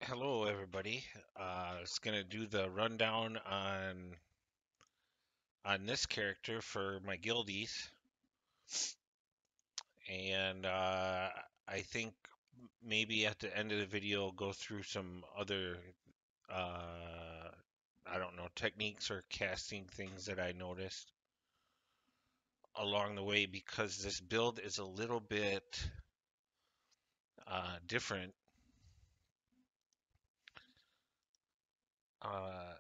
Hello, everybody. I was gonna do the rundown on this character for my guildies, and I think maybe at the end of the video go through some other uh, I don't know, techniques or casting things that I noticed along the way because this build is a little bit different. Uh,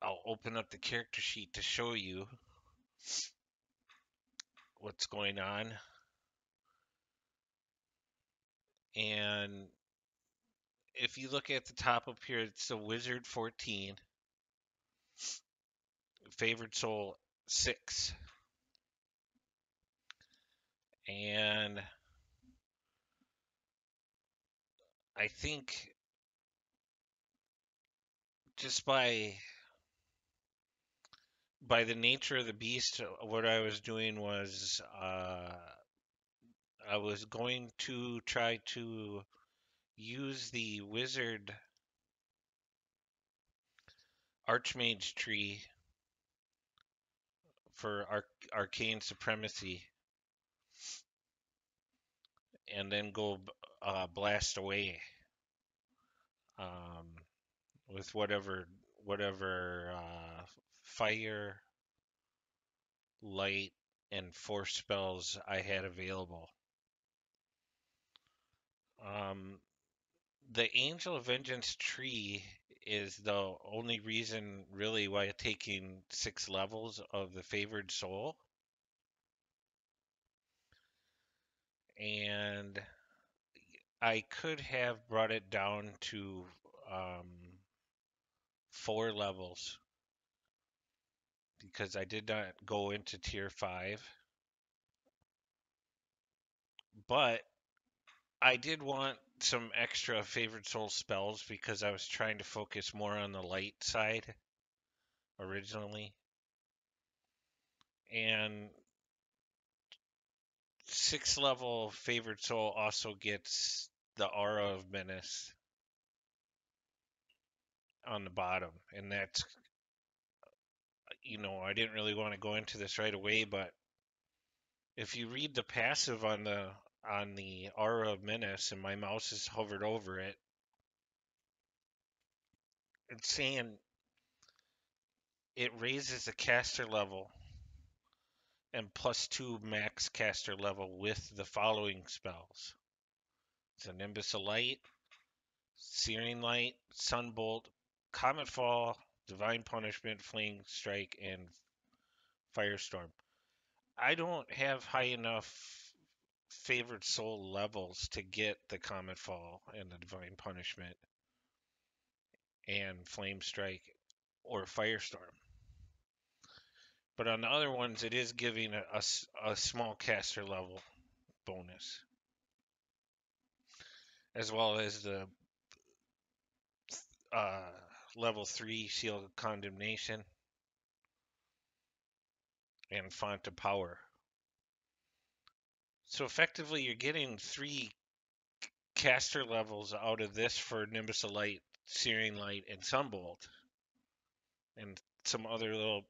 I'll open up the character sheet to show you what's going on. And if you look at the top up here, it's the Wizard 14, Favored Soul 6. And I think just by the nature of the beast, what I was doing was I was going to try to use the Wizard Archmage tree for arcane supremacy, and then go blast away um, with whatever fire, light, and force spells I had available. Um, the Angel of Vengeance tree is the only reason really why taking 6 levels of the favored soul. And I could have brought it down to 4 levels because I did not go into tier 5. But I did want some extra favored soul spells because I was trying to focus more on the light side originally. And 6th level favored soul also gets the aura of menace on the bottom. And that's, I didn't really want to go into this right away, but if you read the passive on the aura of menace and my mouse is hovered over it, it's saying it raises the caster level and +2 max caster level with the following spells. It's a Nimbus of Light, Searing Light, Sunbolt, Comet Fall, Divine Punishment, Fling Strike, and Firestorm. I don't have high enough favored soul levels to get the Comet Fall and the Divine Punishment and Flame Strike or Firestorm. But on the other ones, it is giving a small caster level bonus, as well as the uh, level 3 Seal of Condemnation and Font of Power. So effectively, you're getting 3 caster levels out of this for Nimbus of Light, Searing Light, and Sunbolt. And some other little,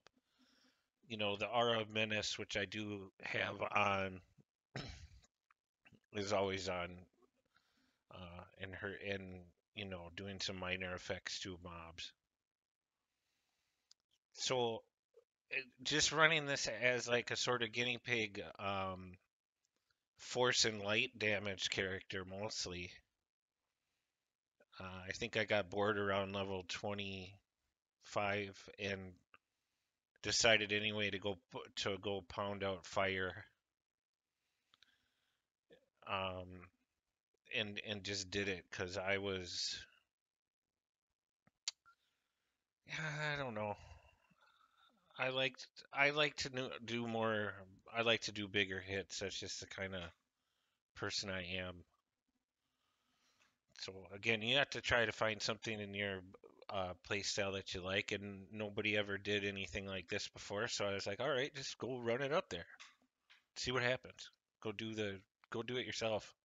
the Aura of Menace, which I do have on, is always on, and doing some minor effects to mobs. So just running this as like a sort of guinea pig, force and light damage character mostly. I think I got bored around level 25 and decided anyway to go pound out fire, um, and just did it because I don't know. I like to do more. I like to do bigger hits. That's just the kind of person I am. So again, you have to try to find something in your play style that you like, and nobody ever did anything like this before. So I was like, all right, just go run it up there, see what happens. Go do it yourself.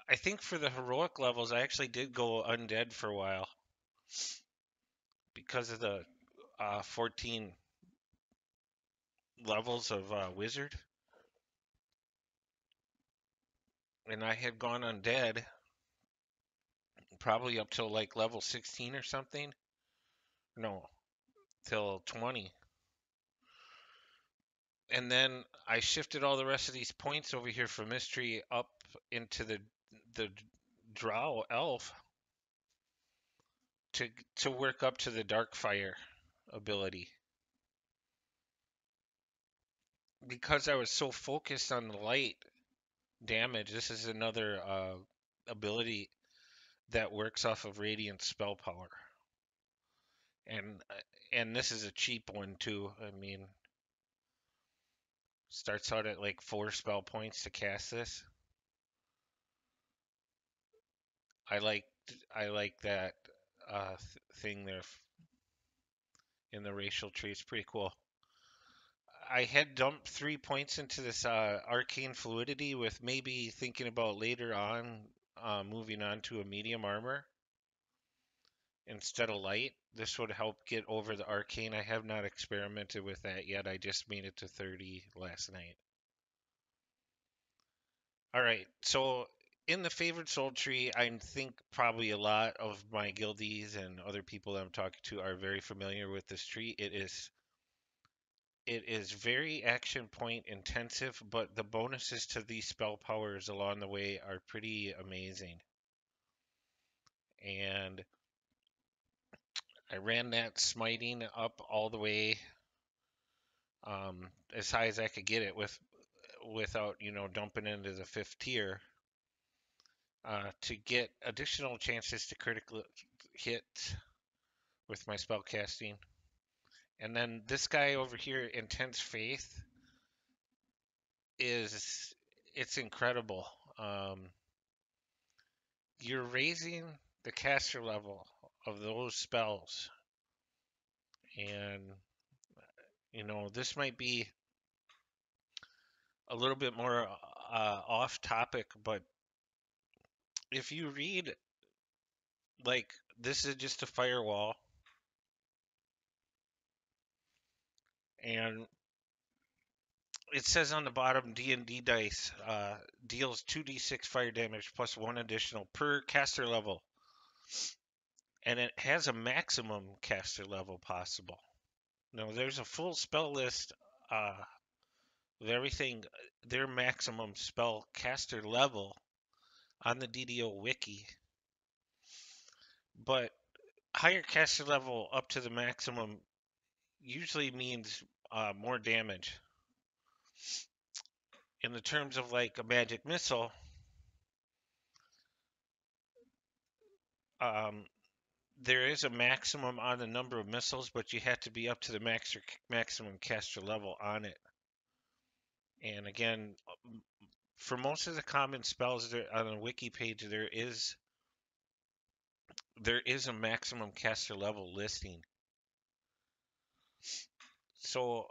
I think for the heroic levels, I actually did go undead for a while because of the 14 levels of wizard, and I had gone undead probably up till like level 16 or something. No, till 20. And then I shifted all the rest of these points over here for mystery up into the drow elf to work up to the dark fire ability because I was so focused on the light damage. This is another ability that works off of radiant spell power, and and this is a cheap one too. I mean, starts out at like 4 spell points to cast this. I like I like that thing there in the racial tree. It's pretty cool. I had dumped 3 points into this arcane fluidity with maybe thinking about later on moving on to a medium armor instead of light. This would help get over the arcane. I have not experimented with that yet. I just made it to 30 last night. All right, so in the favored soul tree, I think probably a lot of my guildies and other people that I'm talking to are very familiar with this tree. It is very action point intensive, but the bonuses to these spell powers along the way are pretty amazing. And I ran that smiting up all the way as high as I could get it without dumping into the fifth tier to get additional chances to critical hit with my spell casting. And then this guy over here, Intense Faith, is it's incredible. Um, you're raising the caster level of those spells, and this might be a little bit more off topic, but if you read like this is just a firewall, and it says on the bottom D&D dice deals 2d6 fire damage plus one additional per caster level, and it has a maximum caster level possible. Now there's a full spell list uh, of everything, their maximum spell caster level on the DDO wiki, but higher caster level up to the maximum usually means more damage. In the terms of like a magic missile, um, there is a maximum on the number of missiles, but you have to be up to the maximum caster level on it. And again, for most of the common spells there on the wiki page, there is a maximum caster level listing. So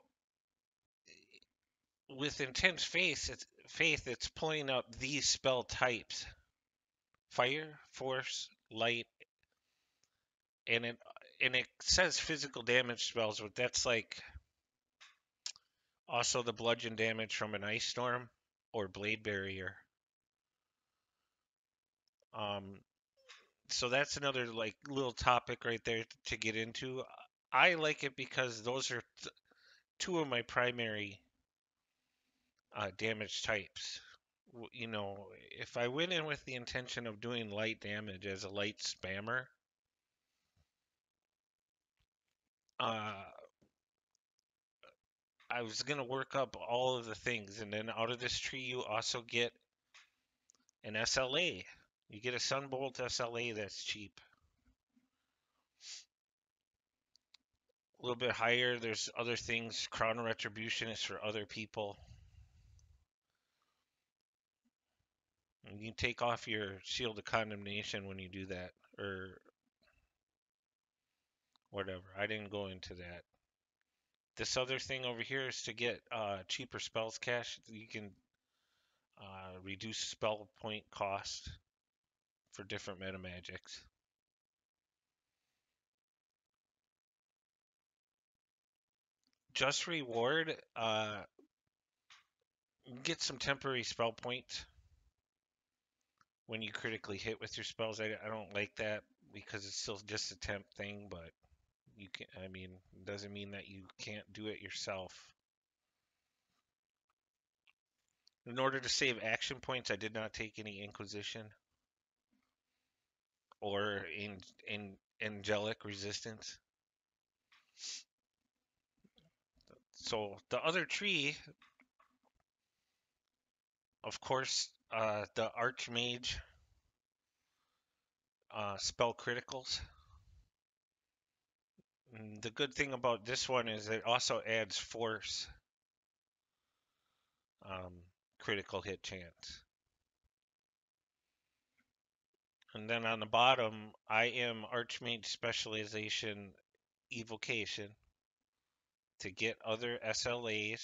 with intense faith, it's pulling up these spell types: fire, force, light, and it says physical damage spells, but that's like also the bludgeon damage from an ice storm or blade barrier. Um, so that's another like little topic right there to get into. I like it because those are two of my primary damage types. If I went in with the intention of doing light damage as a light spammer, uh, I was gonna work up all of the things, and then out of this tree you also get an SLA. You get a Sunbolt SLA that's cheap. A little bit higher, there's other things. Crown of Retribution is for other people. And you take off your Shield of Condemnation when you do that, or whatever. I didn't go into that. This other thing over here is to get cheaper spells cash. You can reduce spell point cost for different meta magics. Just reward, get some temporary spell points when you critically hit with your spells. I don't like that because it's still just a temp thing, but you can. I mean, it doesn't mean that you can't do it yourself. In order to save action points, I did not take any Inquisition or in angelic resistance. So the other tree, of course, the Archmage spell criticals. And the good thing about this one is it also adds force um, critical hit chance. And then on the bottom, I am Archmage Specialization Evocation to get other SLAs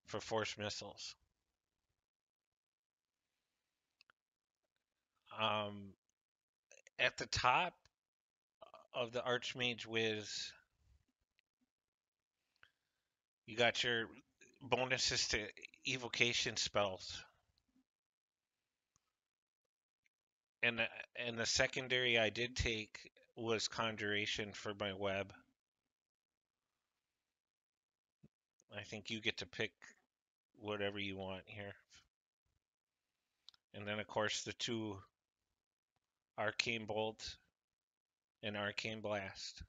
for force missiles. Um, at the top of the Archmage Wiz, you got your bonuses to evocation spells. And the secondary I did take was conjuration for my web. I think you get to pick whatever you want here. And then of course the two arcane bolt and arcane blast.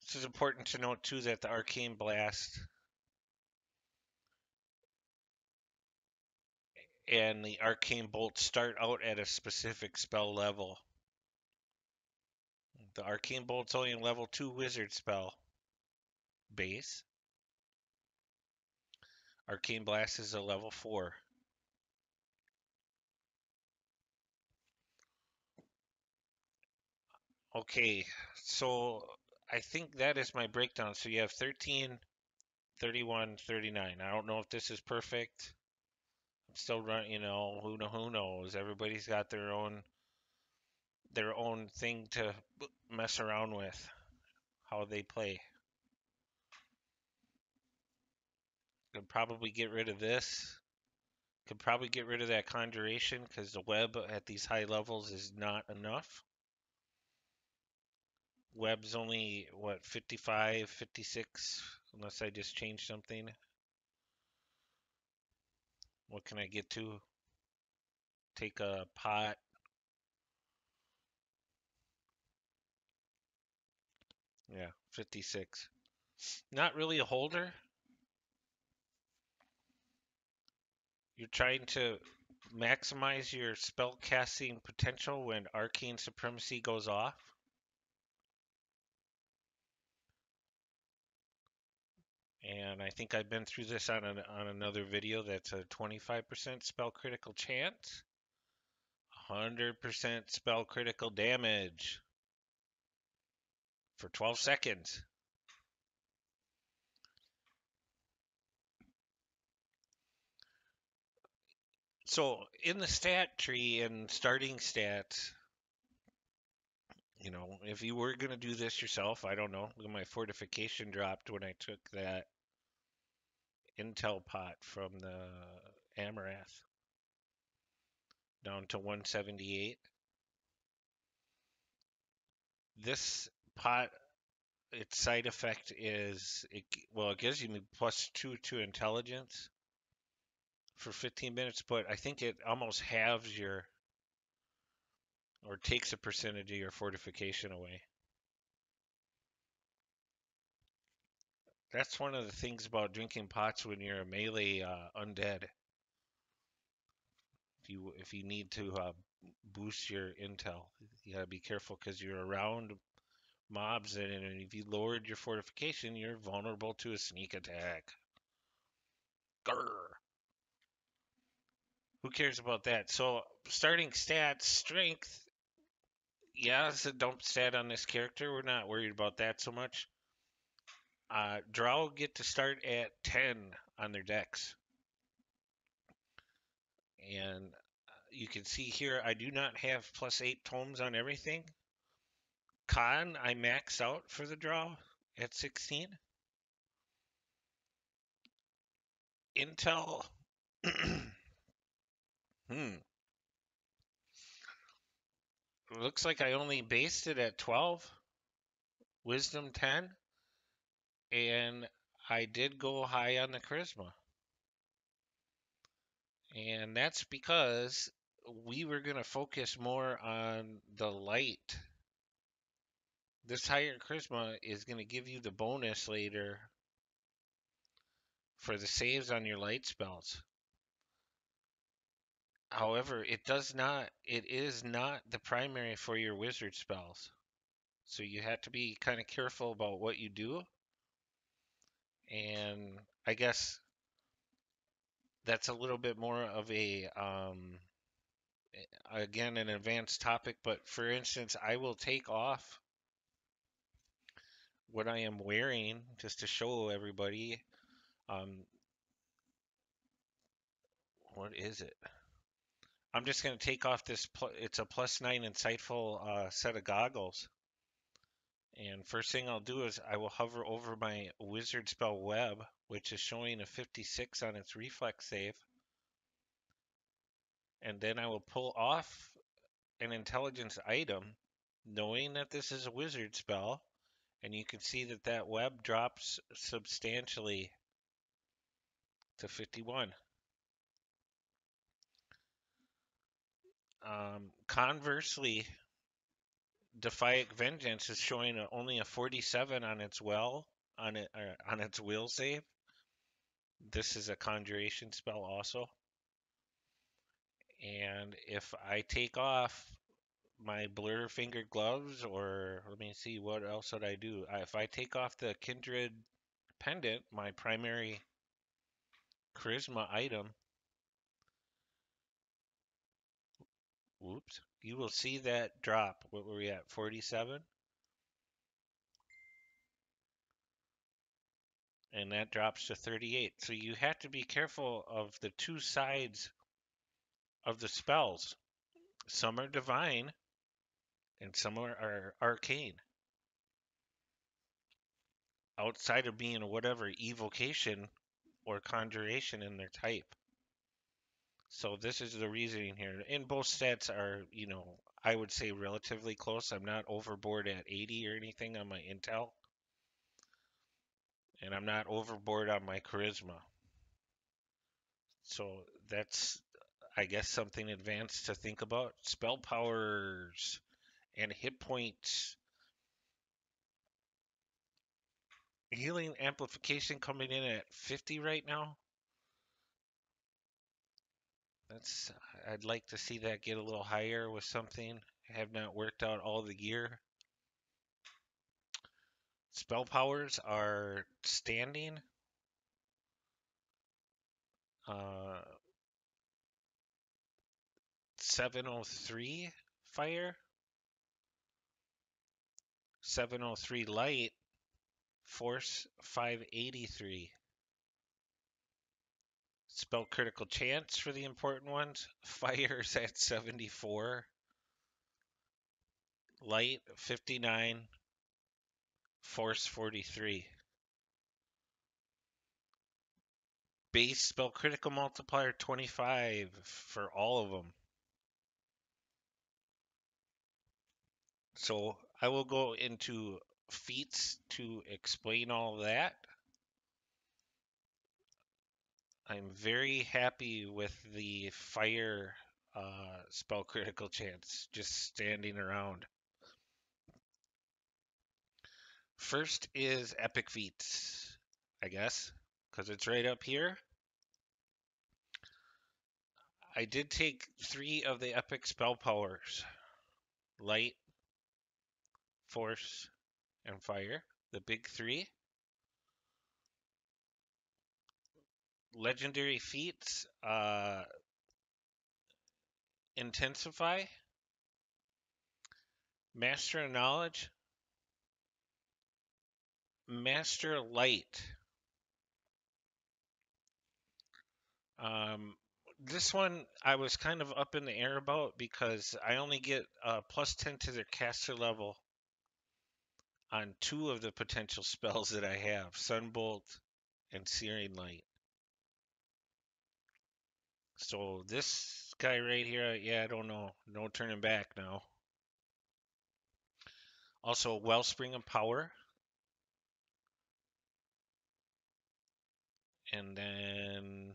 This is important to note too that the arcane blast and the arcane bolt start out at a specific spell level. The arcane bolt's only a level 2 wizard spell base. Arcane blast is a level 4. Okay, so I think that is my breakdown. So you have 13, 31, 39. I don't know if this is perfect. I'm still running, who knows? Everybody's got their own thing to mess around with, how they play. Could probably get rid of this. Could probably get rid of that conjuration because the web at these high levels is not enough. Web's only, what, 55, 56, unless I just change something. What can I get to? Take a pot. Yeah, 56. Not really a holder. You're trying to maximize your spell casting potential when Arcane Supremacy goes off. And I think I've been through this on another video. That's a 25% spell critical chance, 100% spell critical damage for 12 seconds. So in the stat tree and starting stats, if you were going to do this yourself, I don't know, my fortification dropped when I took that intel pot from the Amaranth down to 178. This pot, its side effect is it gives you +2 to intelligence for 15 minutes, but I think it almost halves your or takes a percentage of your fortification away. That's one of the things about drinking pots when you're a melee undead. If you need to boost your intel, you gotta be careful because you're around mobs, and if you lowered your fortification, you're vulnerable to a sneak attack. Grr. Who cares about that? So starting stats, strength. Yeah, it's a dump stat on this character. We're not worried about that so much. Drow get to start at 10 on their decks. And you can see here, I do not have +8 tomes on everything. Con, I max out for the draw at 16. Intel, hmm, looks like I only based it at 12. Wisdom 10. And I did go high on the charisma. And that's because we were going to focus more on the light. This higher charisma is going to give you the bonus later for the saves on your light spells. However, it is not the primary for your wizard spells. So you have to be kind of careful about what you do. And I guess that's a little bit more of again, an advanced topic. But for instance, I will take off what I am wearing just to show everybody. Um, what is it? I'm just going to take off this. It's a +9 insightful set of goggles. And first thing I'll do is I will hover over my wizard spell web, which is showing a 56 on its reflex save. And then I will pull off an intelligence item, knowing that this is a wizard spell. And you can see that that web drops substantially to 51. Conversely, Defiant Vengeance is showing only a 47 on its on its will save. This is a conjuration spell also. And if I take off my blur fingered gloves, or let me see, what else would I do? If I take off the kindred pendant, my primary charisma item, whoops, you will see that drop. What were we at? 47? And that drops to 38. So you have to be careful of the two sides of the spells. Some are divine and some are arcane. Outside of being whatever evocation or conjuration in their type. So this is the reasoning here. And both stats are, I would say relatively close. I'm not overboard at 80 or anything on my intel. And I'm not overboard on my charisma. So that's, I guess, something advanced to think about. Spell powers and hit points. Healing amplification coming in at 50 right now. That's I'd like to see that get a little higher with something. Have not worked out all the gear. Spell powers are standing. 703 fire, 703 light, force 583. Spell critical chance for the important ones. Fire's at 74, light 59, force 43. Base spell critical multiplier 25 for all of them. So I will go into feats to explain all that. I'm very happy with the fire spell critical chance just standing around. First is epic feats, I guess, because it's right up here. I did take 3 of the epic spell powers: light, force, and fire. The big 3. Legendary feats, intensify, master of knowledge, master light. Um, this one I was kind of up in the air about because I only get plus 10 to their caster level on two of the potential spells that I have, Sunbolt and Searing Light. So this guy right here, yeah, I don't know. No turning back now. Also, Wellspring of Power. And then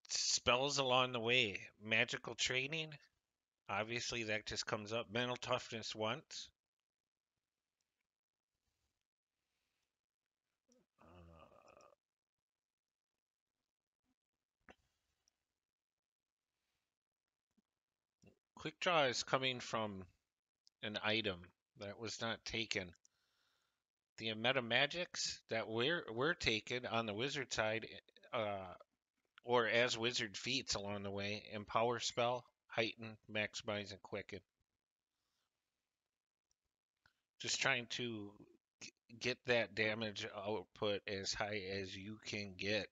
spells along the way. Magical Training. Obviously, that just comes up. Mental Toughness once. Uh, Quick Draw is coming from an item that was not taken. The meta magics that were taken on the wizard side, uh, or as wizard feats along the way, empower spell, heighten, maximize, and quicken. Just trying to get that damage output as high as you can get.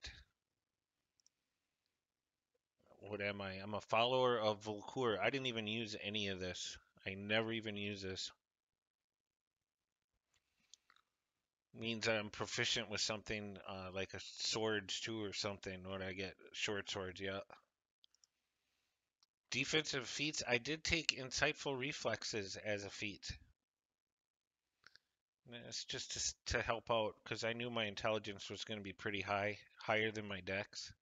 What am I? I'm a follower of Volkur. I didn't even use any of this. I never even use this. Means I'm proficient with something like a swords too or something when I get short swords. Yeah. Defensive feats. I did take insightful reflexes as a feat. It's just to help out because I knew my intelligence was going to be pretty high, higher than my dex.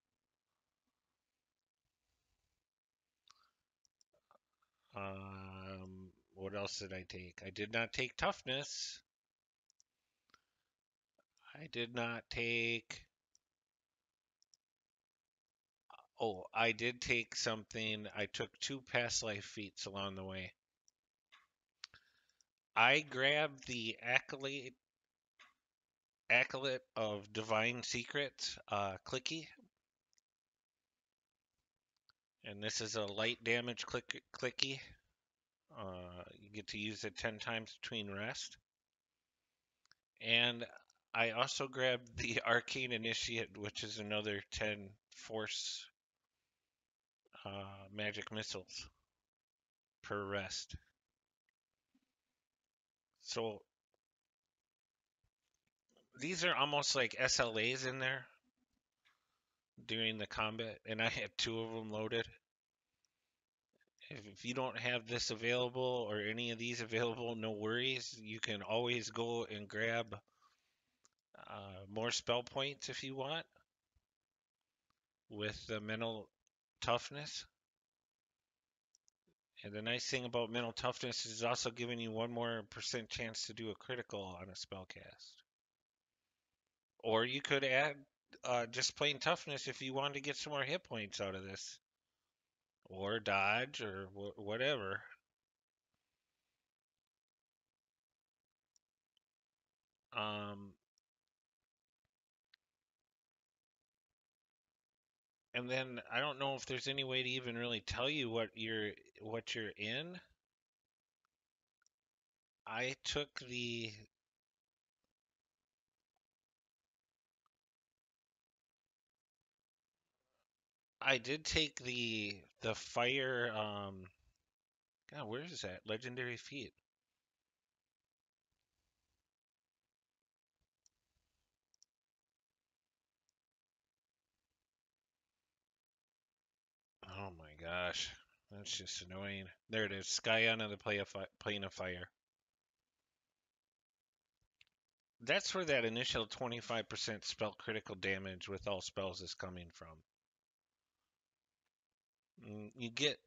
What else did I take? I did not take toughness. I did not take. Oh, I did take something. I took two past life feats along the way. I grabbed the accolade of divine secrets, clicky, and this is a light damage clicky. You get to use it 10 times between rest. And I also grabbed the arcane initiate, which is another 10 force magic missiles per rest. So these are almost like SLAs in there during the combat, and I had two of them loaded. If you don't have this available or any of these available, no worries. You can always go and grab more spell points if you want with the mental toughness. And the nice thing about mental toughness is also giving you one more percent chance to do a critical on a spell cast. Or you could add just plain toughness if you wanted to get some more hit points out of this, or dodge, or whatever. Um, and then I don't know if there's any way to even really tell you what you're in. I took the I did take the fire. God, where is that legendary feat? Oh my gosh, that's just annoying. There it is. Scion of the plane of fire. That's where that initial 25% spell critical damage with all spells is coming from. You get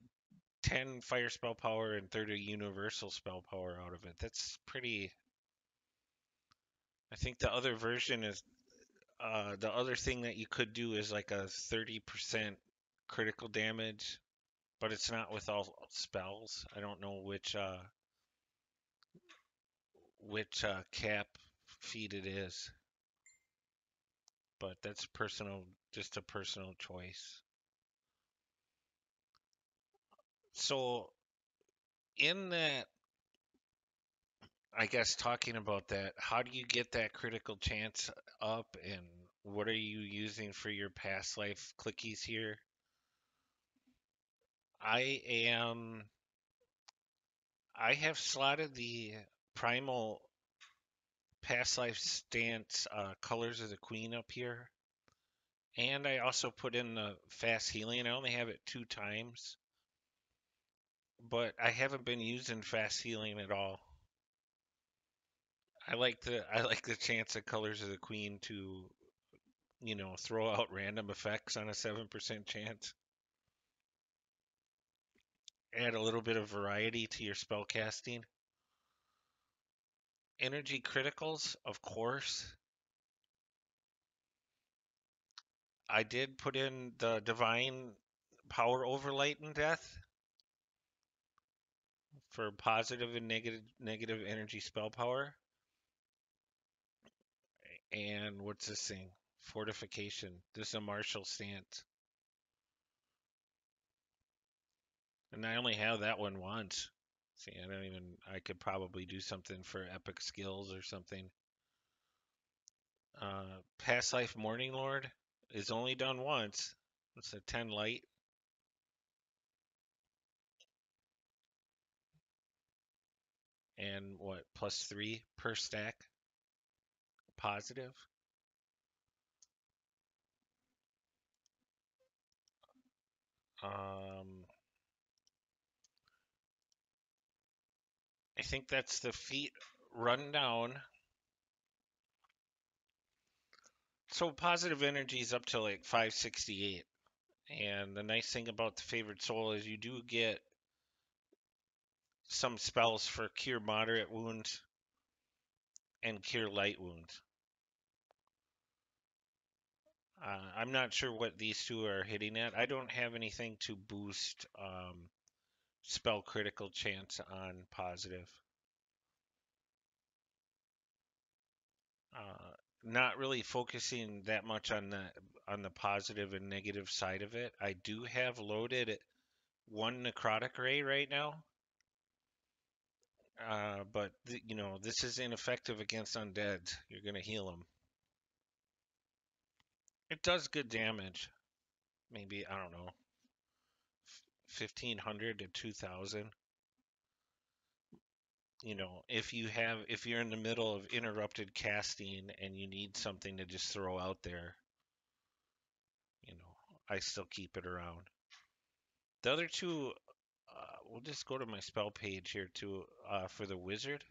10 fire spell power and 30 universal spell power out of it. That's pretty. I think the other version is the other thing that you could do is like a 30% critical damage, but it's not with all spells. I don't know which cap feed it is, but that's personal, just a personal choice. So in that, I guess talking about that, how do you get that critical chance up, and What are you using for your past life clickies here? I am. I have slotted the primal past life stance colors of the queen up here, and I also put in the fast healing. I only have it 2 times, but I haven't been using fast healing at all. I like the chance of colors of the queen to throw out random effects on a 7% chance. Add a little bit of variety to your spell casting. Energy criticals, of course. I did put in the divine power overlight in death for positive and negative energy spell power. And what's this thing? Fortification. This is a martial stance. And I only have that one once. See, I could probably do something for epic skills or something. Past life Morning Lord is only done once. It's a 10 light. And what, +3 per stack positive. Um, I think that's the feat rundown. So positive energy is up to like 568. And the nice thing about the favorite soul is you do get some spells for cure moderate wounds and cure light wounds. I'm not sure what these two are hitting at. I don't have anything to boost spell critical chance on positive. Not really focusing that much on the positive and negative side of it. I do have loaded one necrotic ray right now, but this is ineffective against undead. You're gonna heal them. It does good damage. Maybe I don't know, 1,500 to 2,000. If you're in the middle of interrupted casting and you need something to just throw out there, I still keep it around. The other two, we'll just go to my spell page here too, for the wizard.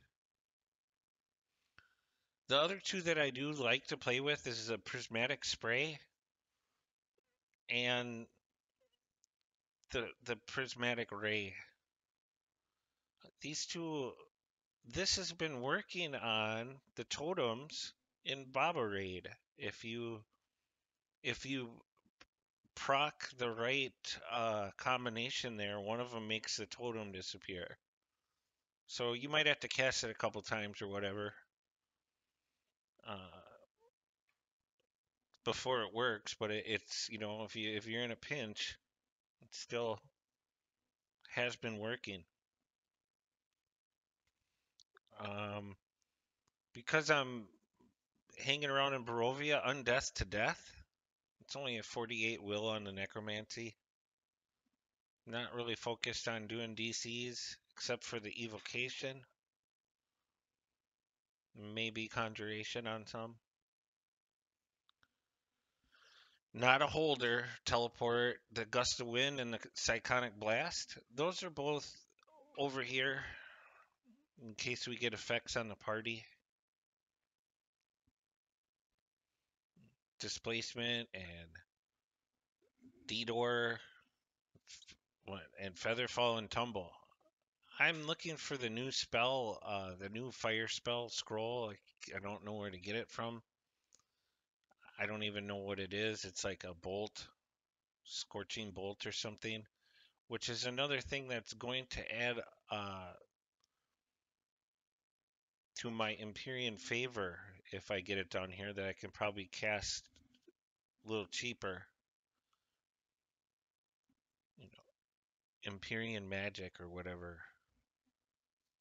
The other two that I do like to play with is a prismatic spray and the prismatic ray. These two, this has been working on the totems in Baba Raid. If you proc the right combination there, one of them makes the totem disappear. So you might have to cast it a couple times or whatever uh, before it works. But it's if you're in a pinch, it still has been working. Um, because I'm hanging around in Barovia, undeath to death. It's only a 48 will on the necromancy. Not really focused on doing DCs except for the evocation, maybe conjuration on some. Not a holder, teleport, the gust of wind, and the cyclonic blast. Those are both over here in case we get effects on the party. Displacement and D-door and featherfall and tumble. I'm looking for the new spell, the new fire spell scroll. I don't know where to get it from. I don't even know what it is. It's like a bolt, scorching bolt or something, which is another thing that's going to add to my Empyrean favor if I get it down here that I can probably cast a little cheaper. You know, Empyrean magic or whatever.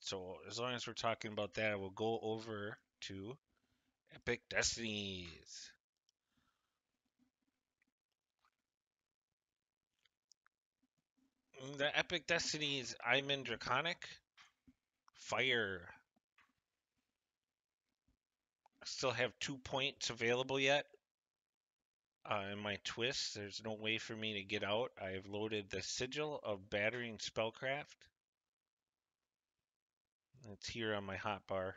So as long as we're talking about that, I will go over to Epic Destinies. The epic destinies, I'm in Draconic. Fire. I still have 2 points available yet. In my twist, there's no way for me to get out. I have loaded the Sigil of Battering Spellcraft. It's here on my hotbar.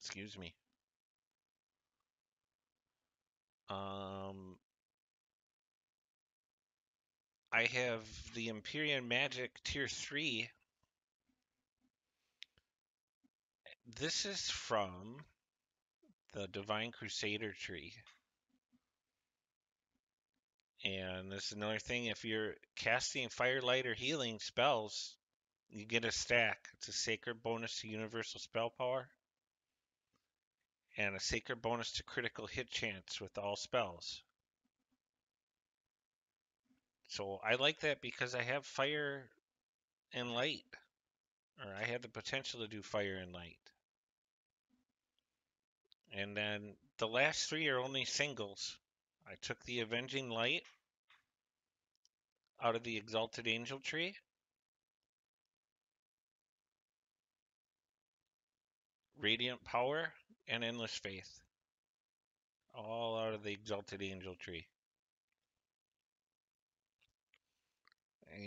Excuse me. Um, I have the Empyrean Magic Tier 3. This is from the Divine Crusader tree. And this is another thing, if you're casting Firelight or healing spells, you get a stack. It's a sacred bonus to universal spell power and a sacred bonus to critical hit chance with all spells. So I like that because I have fire and light, or I had the potential to do fire and light. And then the last three are only singles. I took the Avenging Light out of the Exalted Angel tree, Radiant Power, and Endless Faith, all out of the Exalted Angel tree.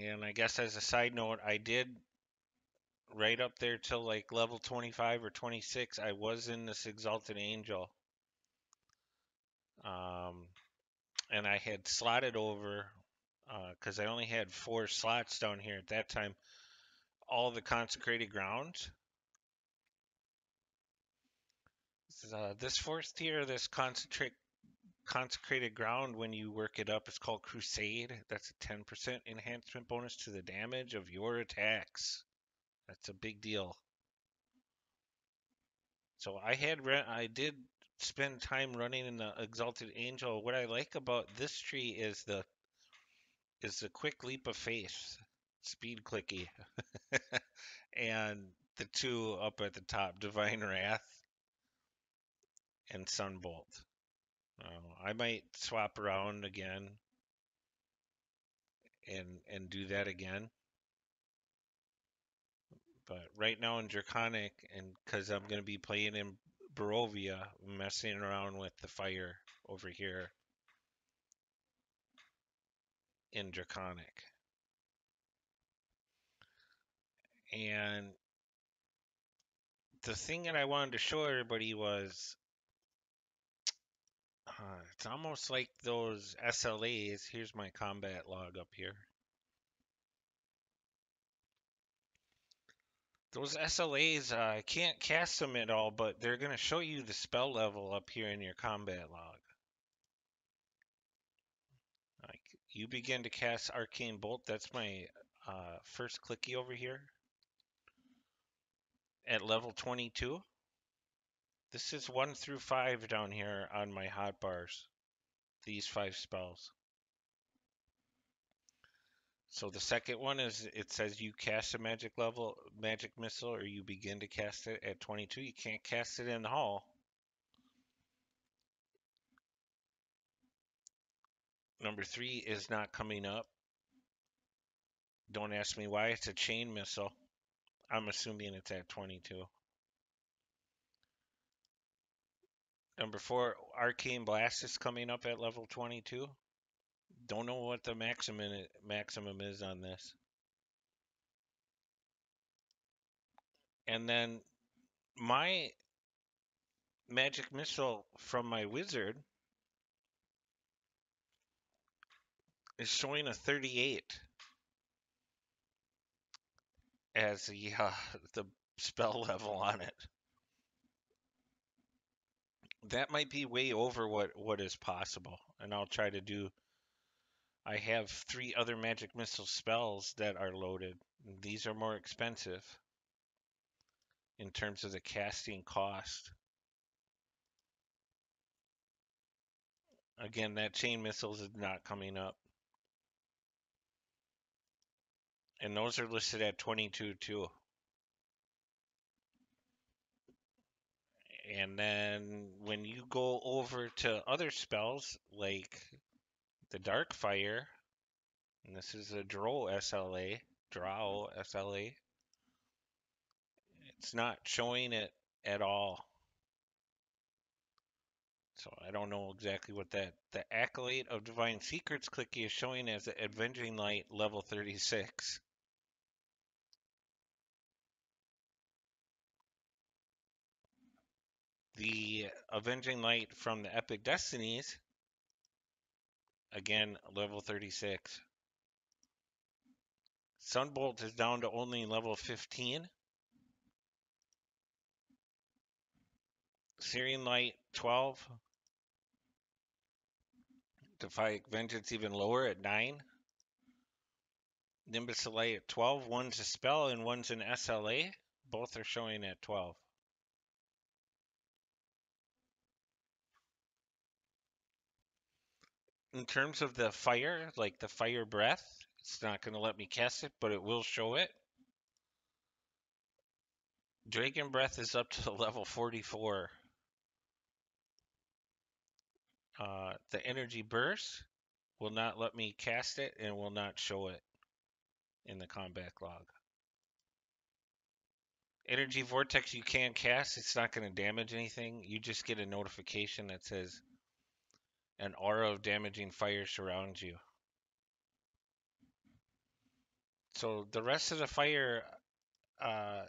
And I guess as a side note, I did right up there till like level 25 or 26. I was in this Exalted Angel. Um, and I had slotted over, because I only had 4 slots down here at that time, all the consecrated grounds. This fourth tier, this consecrated ground, when you work it up, it's called Crusade. That's a 10% enhancement bonus to the damage of your attacks. That's a big deal. So I did spend time running in the Exalted Angel. What I like about this tree is the quick leap of faith, speed clicky, and the two up at the top, Divine Wrath and Sunbolt. I might swap around again and do that again. But right now in Draconic, and because I'm going to be playing in Barovia, messing around with the fire over here in Draconic. And the thing that I wanted to show everybody was it's almost like those SLAs. Here's my combat log up here. Those SLAs, I can't cast them at all, but they're going to show you the spell level up here in your combat log. Like, you begin to cast Arcane Bolt. That's my first clicky over here at level 22. This is 1 through 5 down here on my hotbars. These 5 spells. So the second one is, it says you cast a magic missile, or you begin to cast it at 22. You can't cast it in the hall. Number 3 is not coming up. Don't ask me why. It's a chain missile. I'm assuming it's at 22. Number 4, Arcane Blast is coming up at level 22. Don't know what the maximum is on this. And then my magic missile from my wizard is showing a 38 as the spell level on it. That might be way over what is possible, and I'll try to do. I have 3 other magic missile spells that are loaded. These are more expensive in terms of the casting cost. Again, that chain missiles is not coming up. And those are listed at 22 too. And then when you go over to other spells, like The Dark Fire, and this is a Drow SLA. It's not showing it at all. So I don't know exactly what that. The Accolade of Divine Secrets clicky is showing as the Avenging Light level 36. The Avenging Light from the Epic Destinies, again, level 36. Sunbolt is down to only level 15. Syrian Light 12. Defy Vengeance even lower at 9. Nimbus Light at 12. One's a spell and one's an SLA. Both are showing at 12. In terms of the fire, like the fire breath, it's not going to let me cast it, but it will show it. Dragon Breath is up to level 44. The Energy Burst will not let me cast it and will not show it in the combat log. Energy Vortex you can cast, it's not going to damage anything. You just get a notification that says an aura of damaging fire surrounds you. So the rest of the fire uh,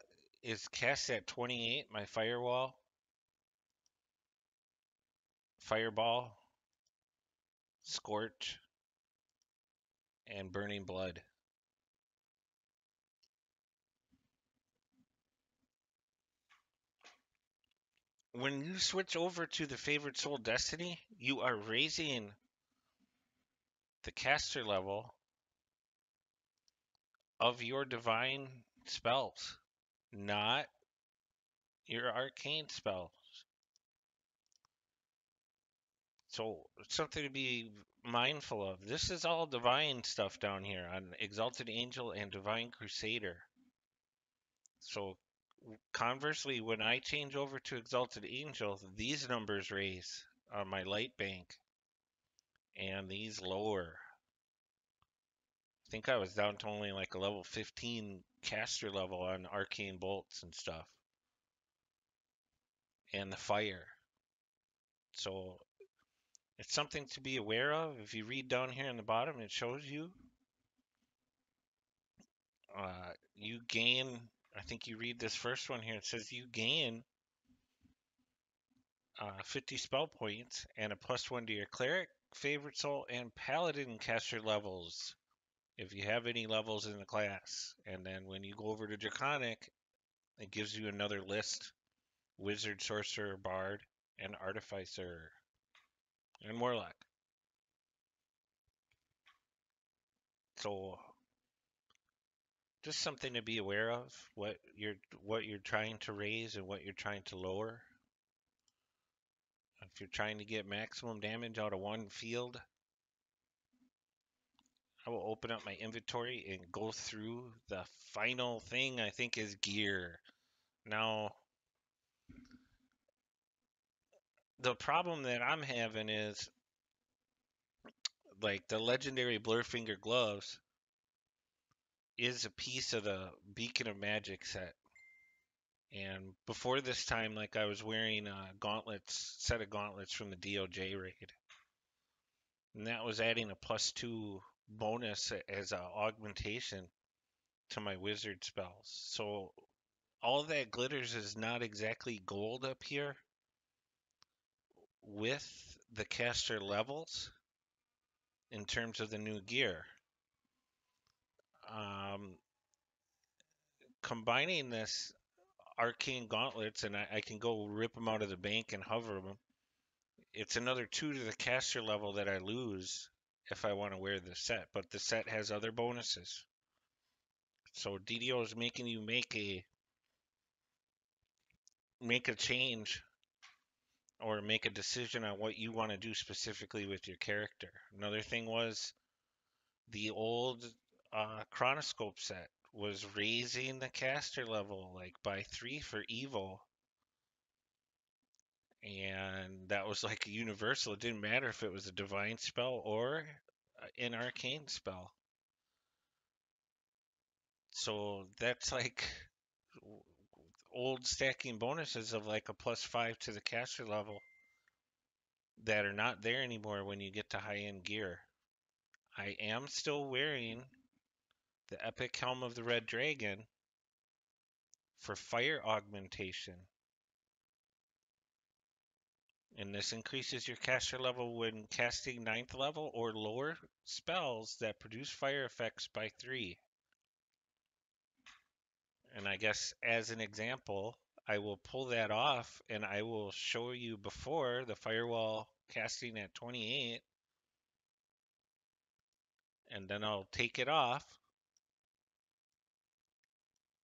is cast at 28, my firewall, fireball, scorch, and burning blood. When you switch over to the favorite soul destiny, you are raising the caster level of your divine spells, not your arcane spells. So something to be mindful of. This is all divine stuff down here on Exalted Angel and Divine Crusader. So conversely, when I change over to Exalted Angel, these numbers raise on my light bank and these lower. I think I was down to only like a level 15 caster level on arcane bolts and stuff. And the fire. So it's something to be aware of. If you read down here in the bottom, it shows you you gain. I think you read this first one here. It says you gain 50 spell points and a +1 to your cleric, favorite soul, and paladin caster levels if you have any levels in the class. And then when you go over to draconic, it gives you another list: wizard, sorcerer, bard, and artificer, and warlock. So just something to be aware of, what you're trying to raise and what you're trying to lower. If you're trying to get maximum damage out of one field, I will open up my inventory and go through the final thing I think is gear. Now, the problem that I'm having is like the legendary Blurfinger gloves is a piece of the Beacon of Magic set. And before this time, like I was wearing gauntlets, set of gauntlets from the DOJ raid. And that was adding a +2 bonus as an augmentation to my wizard spells. So all that glitters is not exactly gold up here with the caster levels in terms of the new gear. Um, Combining this arcane gauntlets, and I can go rip them out of the bank and hover them. It's another 2 to the caster level that I lose if I want to wear the set, but the set has other bonuses. So DDO is making you make a change or make a decision on what you want to do specifically with your character. Another thing was the old chronoscope set was raising the caster level like by 3 for evil, and that was like a universal. It didn't matter if it was a divine spell or an arcane spell. So that's like old stacking bonuses of like a +5 to the caster level that are not there anymore when you get to high end gear. I am still wearing the Epic Helm of the Red Dragon for fire augmentation. And this increases your caster level when casting 9th level or lower spells that produce fire effects by 3. And I guess as an example, I will pull that off and I will show you before the firewall casting at 28, and then I'll take it off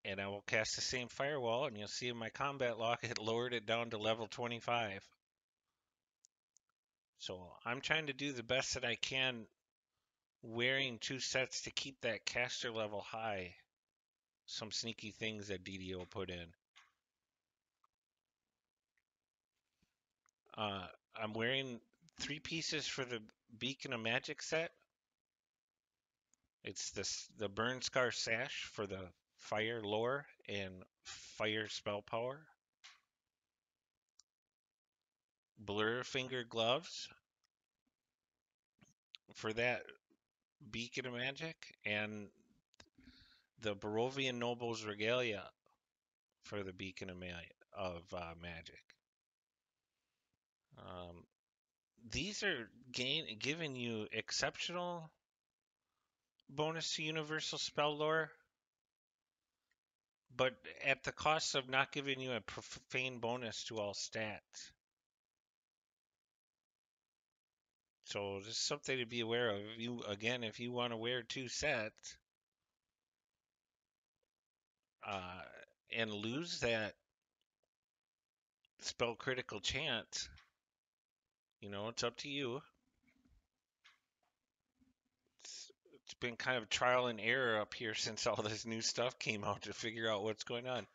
and I will cast the same firewall, and you'll see in my combat log it lowered it down to level 25. So I'm trying to do the best that I can wearing 2 sets to keep that caster level high. Some sneaky things that DDO put in. Uh, I'm wearing 3 pieces for the Beacon of Magic set. It's the Burn Scar Sash for the fire lore and fire spell power. Blur Finger Gloves for that Beacon of Magic, and the Barovian Noble's Regalia for the Beacon of Magic. Um, these are giving you exceptional bonus to universal spell lore, but at the cost of not giving you a profane bonus to all stats. So just something to be aware of. If you want to wear 2 sets uh, and lose that spell critical chance, it's up to you. It's been kind of trial and error up here since all this new stuff came out to figure out what's going on.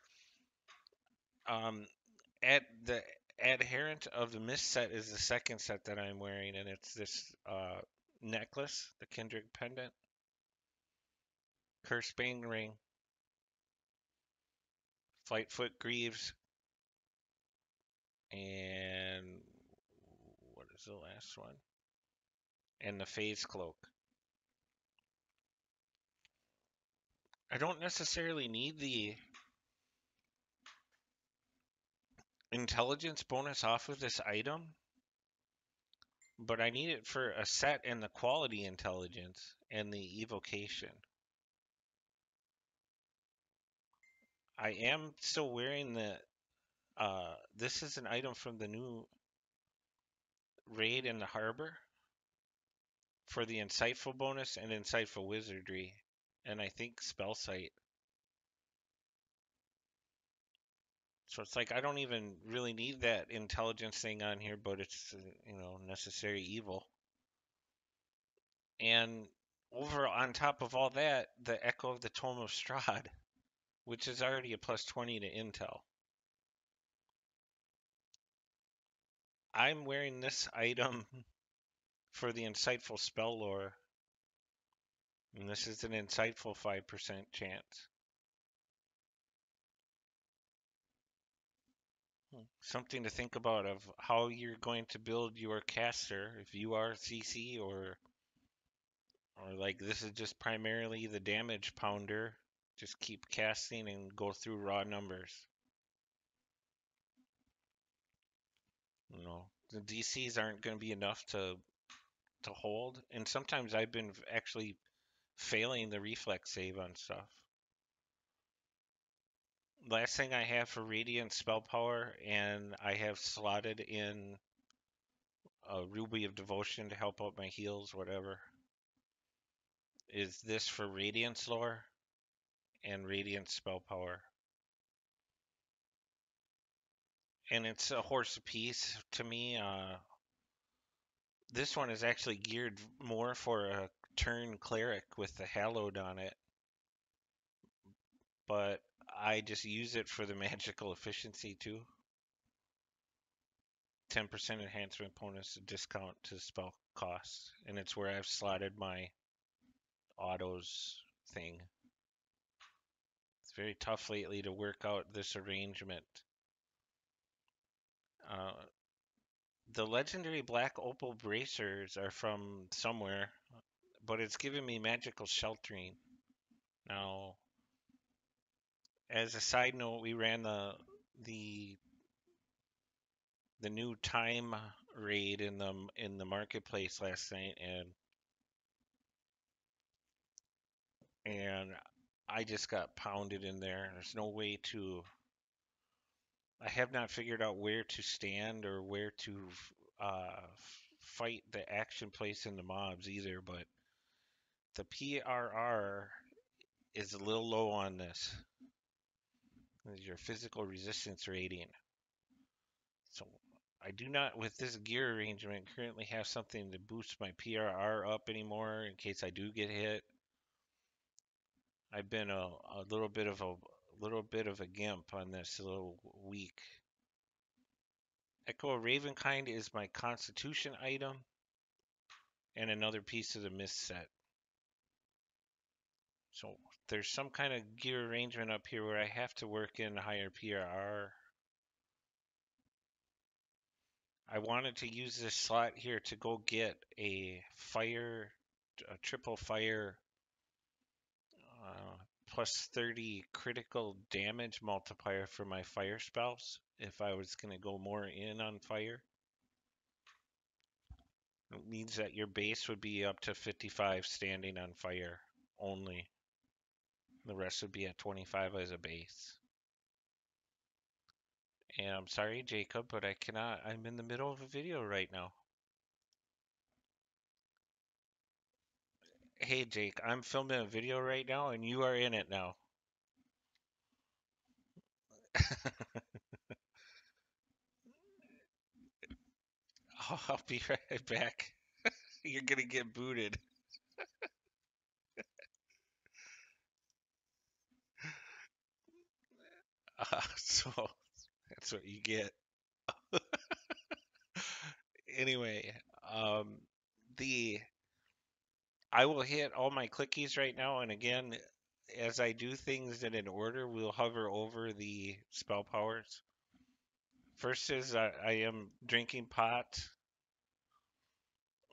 At the adherent of the mist set is the second set that I'm wearing, and it's this necklace, the Kindred pendant, Curse Bane ring, Flightfoot greaves, and what is the last one? And the phase cloak. I don't necessarily need the intelligence bonus off of this item, but I need it for a set and the quality intelligence and the evocation. I am still wearing this is an item from the new raid in the harbor for the insightful bonus and insightful wizardry, and I think spell sight. So it's like I don't even really need that intelligence thing on here, but it's necessary evil. And over on top of all that, the Echo of the Tome of Strahd, which is already a +20 to intel. I'm wearing this item for the insightful spell lore, and this is an insightful 5% chance. Something to think about of how you're going to build your caster if you are CC or like this is just primarily the damage pounder. Just keep casting and go through raw numbers. The DCs aren't going to be enough to hold, and sometimes I've been actually failing the reflex save on stuff. Last thing I have for Radiant spell power, and I have slotted in a Ruby of Devotion to help out my heals, whatever, is this for Radiance lore and Radiant spell power. And it's a horse apiece to me. This one is actually geared more for a turn cleric with the hallowed on it, but I just use it for the magical efficiency too. 10% enhancement bonus discount to spell costs, and it's where I've slotted my autos thing. It's very tough lately to work out this arrangement. Uh, the legendary black opal bracers are from somewhere, but it's giving me magical sheltering. Now, as a side note, we ran the the new time raid in the marketplace last night, and I just got pounded in there. There's no way to. I have not figured out where to stand or where to fight the action place in the mobs either, but the PRR is a little low on this. This is your physical resistance rating. So I do not, with this gear arrangement, currently have something to boost my PRR up anymore in case I do get hit. I've been a little bit of a gimp on this little week. Echo Ravenkind is my Constitution item and another piece of the Mist set. So there's some kind of gear arrangement up here where I have to work in higher PRR. I wanted to use this slot here to go get a triple fire uh, plus 30 critical damage multiplier for my fire spells if I was going to go more in on fire. It means that your base would be up to 55 standing on fire only. The rest would be at 25 as a base. And I'm sorry, Jacob, but I cannot. I'm in the middle of a video right now. Hey, Jake, I'm filming a video right now, and you are in it now. I'll be right back. You're gonna get booted. So that's what you get. Anyway, um, the I will hit all my clickies right now, and again, as I do things in an order, we'll hover over the spell powers. First is I am drinking pot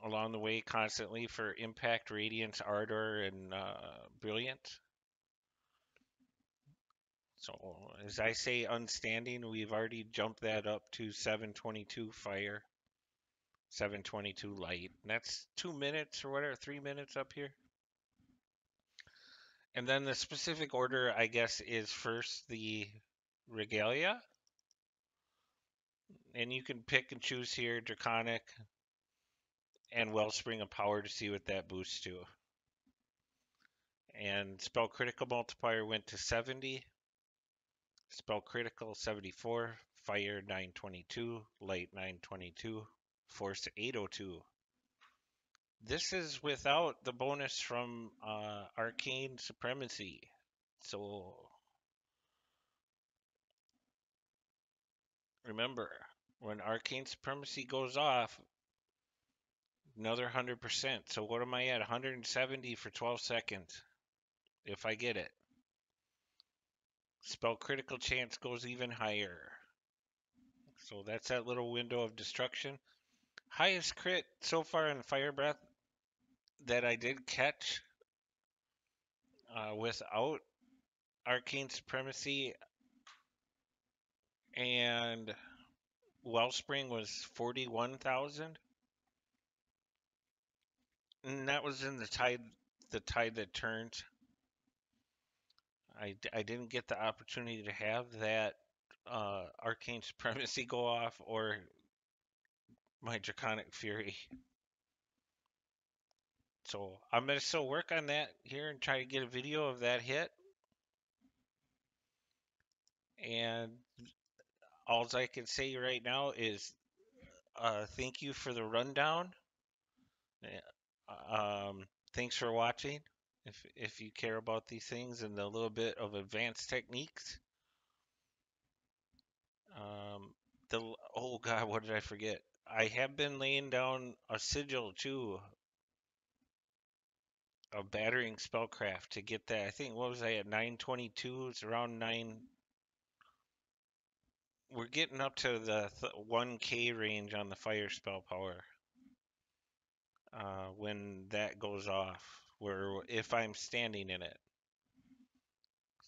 along the way constantly for Impact, Radiance, Ardor, and Brilliant. So as I say unstanding, we've already jumped that up to 722 fire, 722 light. And that's 2 minutes or whatever, 3 minutes up here. And then the specific order, I guess, is first the Regalia. And you can pick and choose here Draconic and Wellspring of Power to see what that boosts to. And spell critical multiplier went to 70. Spell critical 74. Fire 922. Light 922. Force 802. This is without the bonus from Arcane Supremacy. So remember, when Arcane Supremacy goes off, another 100%. So what am I at? 170 for 12 seconds if I get it. Spell critical chance goes even higher. So that's that little window of destruction. Highest crit so far in Fire Breath that I did catch without Arcane Supremacy and Wellspring was 41,000. And that was in the tide that turned. I didn't get the opportunity to have that Arcane Supremacy go off or my Draconic Fury. So I'm going to still work on that here and try to get a video of that hit. And all I can say right now is thank you for the rundown. Thanks for watching. If you care about these things and a little bit of advanced techniques. The Oh God, what did I forget? I have been laying down a sigil too, of battering spellcraft to get that. I think what was I at 922? It's around nine. We're getting up to the 1K range on the fire spell power when that goes off. Where if I'm standing in it,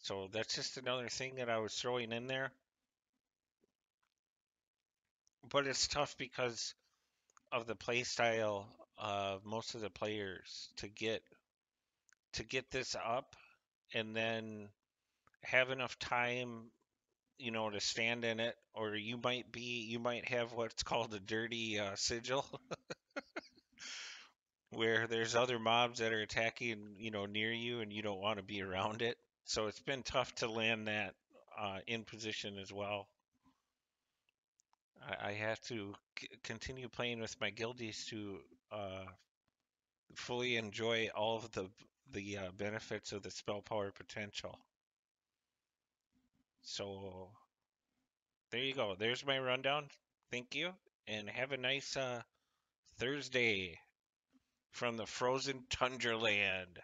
so that's just another thing that I was throwing in there. But it's tough because of the play style of most of the players to get this up and then have enough time, to stand in it, or you might have what's called a dirty sigil, where there's other mobs that are attacking, near you, and you don't want to be around it. So it's been tough to land that in position as well. I have to continue playing with my guildies to uh, fully enjoy all of the benefits of the spell power potential. So there you go. There's my rundown. Thank you, and have a nice Thursday from the frozen tundra land.